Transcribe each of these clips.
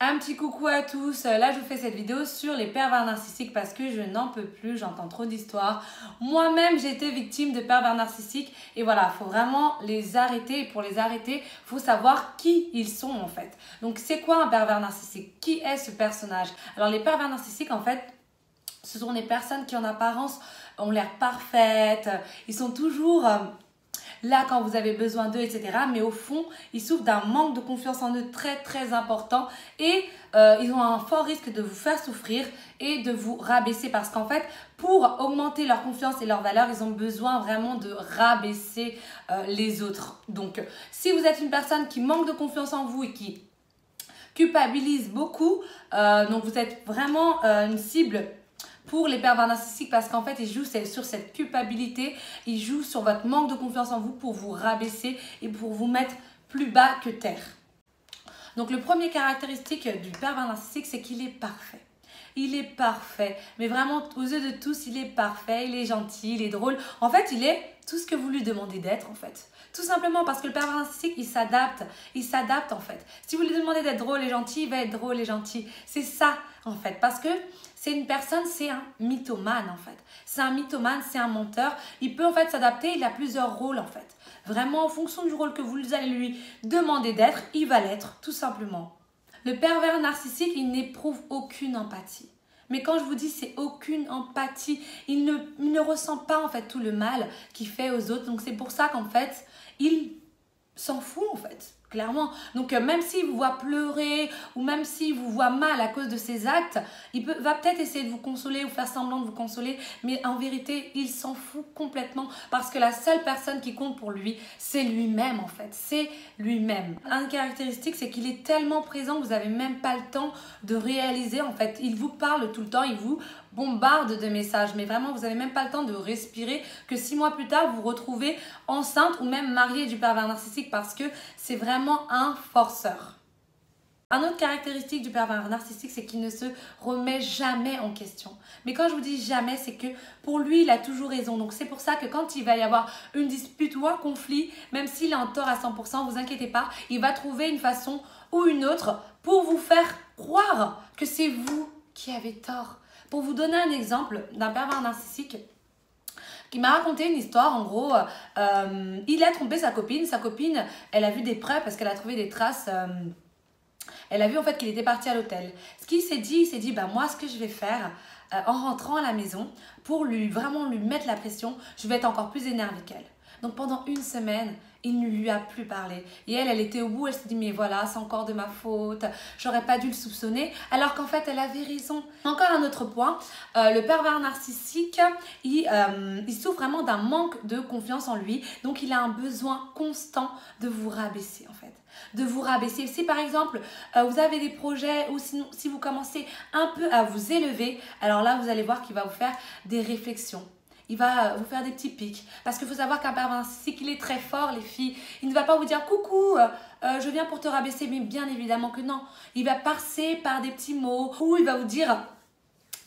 Un petit coucou à tous, là je vous fais cette vidéo sur les pervers narcissiques parce que je n'en peux plus, j'entends trop d'histoires. Moi-même j'ai été victime de pervers narcissiques et voilà, il faut vraiment les arrêter et pour les arrêter, il faut savoir qui ils sont en fait. Donc c'est quoi un pervers narcissique? Qui est ce personnage? Alors les pervers narcissiques en fait, ce sont des personnes qui en apparence ont l'air parfaites, ils sont toujours... là quand vous avez besoin d'eux, etc. Mais au fond, ils souffrent d'un manque de confiance en eux très important et ils ont un fort risque de vous faire souffrir et de vous rabaisser parce qu'en fait, pour augmenter leur confiance et leur valeur, ils ont besoin vraiment de rabaisser les autres. Donc, si vous êtes une personne qui manque de confiance en vous et qui culpabilise beaucoup, donc vous êtes vraiment une cible pour les pervers narcissiques parce qu'en fait, ils jouent sur cette culpabilité, ils jouent sur votre manque de confiance en vous pour vous rabaisser et pour vous mettre plus bas que terre. Donc, le premier caractéristique du pervers narcissique, c'est qu'il est parfait. Il est parfait, mais vraiment aux yeux de tous, il est parfait, il est gentil, il est drôle. En fait, il est tout ce que vous lui demandez d'être en fait. Tout simplement parce que le pervers narcissique, il s'adapte en fait. Si vous lui demandez d'être drôle et gentil, il va être drôle et gentil. C'est ça en fait, parce que c'est une personne, c'est un mythomane en fait. C'est un mythomane, c'est un menteur. Il peut en fait s'adapter, il a plusieurs rôles en fait. Vraiment, en fonction du rôle que vous allez lui demander d'être, il va l'être tout simplement. Le pervers narcissique, il n'éprouve aucune empathie. Mais quand je vous dis c'est aucune empathie, il ne ressent pas en fait tout le mal qu'il fait aux autres. Donc c'est pour ça qu'en fait, il s'en fout en fait, clairement. Donc même s'il vous voit pleurer ou même s'il vous voit mal à cause de ses actes, va peut-être essayer de vous consoler ou faire semblant de vous consoler, mais en vérité, il s'en fout complètement parce que la seule personne qui compte pour lui, c'est lui-même en fait, c'est lui-même. Une caractéristique, c'est qu'il est tellement présent que vous n'avez même pas le temps de réaliser en fait. Il vous parle tout le temps, il vous bombarde de messages, mais vraiment, vous n'avez même pas le temps de respirer que 6 mois plus tard, vous vous retrouvez enceinte ou même mariée du pervers narcissique parce que c'est vraiment un forceur. Un autre caractéristique du pervers narcissique, c'est qu'il ne se remet jamais en question. Mais quand je vous dis jamais, c'est que pour lui, il a toujours raison. Donc c'est pour ça que quand il va y avoir une dispute ou un conflit, même s'il est en tort à 100%, vous inquiétez pas, il va trouver une façon ou une autre pour vous faire croire que c'est vous qui avez tort. Pour vous donner un exemple d'un pervers narcissique qui m'a raconté une histoire, en gros, il a trompé sa copine. Sa copine, elle a vu des preuves parce qu'elle a trouvé des traces. Elle a vu en fait qu'il était parti à l'hôtel. Ce qu'il s'est dit, bah moi ce que je vais faire en rentrant à la maison pour vraiment lui mettre la pression, je vais être encore plus énervée qu'elle. Donc pendant une semaine, il ne lui a plus parlé. Et elle était au bout, elle s'est dit mais voilà, c'est encore de ma faute, j'aurais pas dû le soupçonner. Alors qu'en fait, elle avait raison. Encore un autre point, le pervers narcissique, il souffre vraiment d'un manque de confiance en lui. Donc il a un besoin constant de vous rabaisser en fait. De vous rabaisser. Si par exemple, vous avez des projets ou sinon, si vous commencez un peu à vous élever, alors là, vous allez voir qu'il va vous faire des réflexions. Il va vous faire des petits pics. Parce qu'il faut savoir qu'un pervers narcissique, il est très fort, les filles. Il ne va pas vous dire « Coucou, je viens pour te rabaisser ». Mais bien évidemment que non. Il va passer par des petits mots ou il va vous dire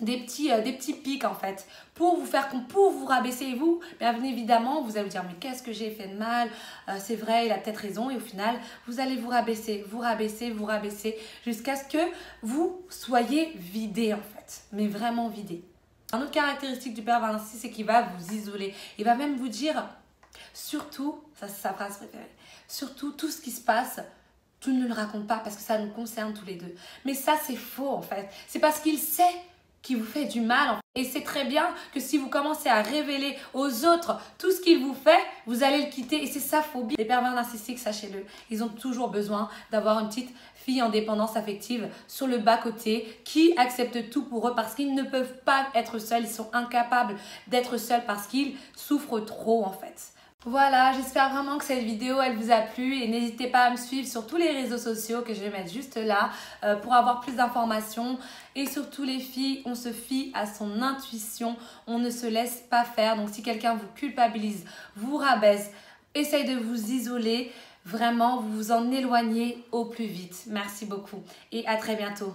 des petits pics en fait. Pour vous rabaisser. Et vous, bien évidemment, vous allez vous dire « Mais qu'est-ce que j'ai fait de mal ? C'est vrai, il a peut-être raison. » Et au final, vous allez vous rabaisser jusqu'à ce que vous soyez vidé en fait. Mais vraiment vidé. Une autre caractéristique du pervers narcissique, c'est qu'il va vous isoler. Il va même vous dire, surtout, ça c'est sa phrase préférée, surtout tout ce qui se passe, tu ne le racontes pas parce que ça nous concerne tous les deux. Mais ça c'est faux en fait. C'est parce qu'il sait qu'il vous fait du mal. En fait. Et c'est très bien que si vous commencez à révéler aux autres tout ce qu'il vous fait, vous allez le quitter. Et c'est sa phobie. Les pervers narcissiques, sachez-le, ils ont toujours besoin d'avoir une petite fille en dépendance affective sur le bas-côté qui accepte tout pour eux parce qu'ils ne peuvent pas être seuls. Ils sont incapables d'être seuls parce qu'ils souffrent trop en fait. Voilà, j'espère vraiment que cette vidéo elle vous a plu et n'hésitez pas à me suivre sur tous les réseaux sociaux que je vais mettre juste là pour avoir plus d'informations. Et surtout les filles, on se fie à son intuition, on ne se laisse pas faire. Donc si quelqu'un vous culpabilise, vous rabaisse, essaye de vous isoler, vraiment vous vous en éloignez au plus vite. Merci beaucoup et à très bientôt.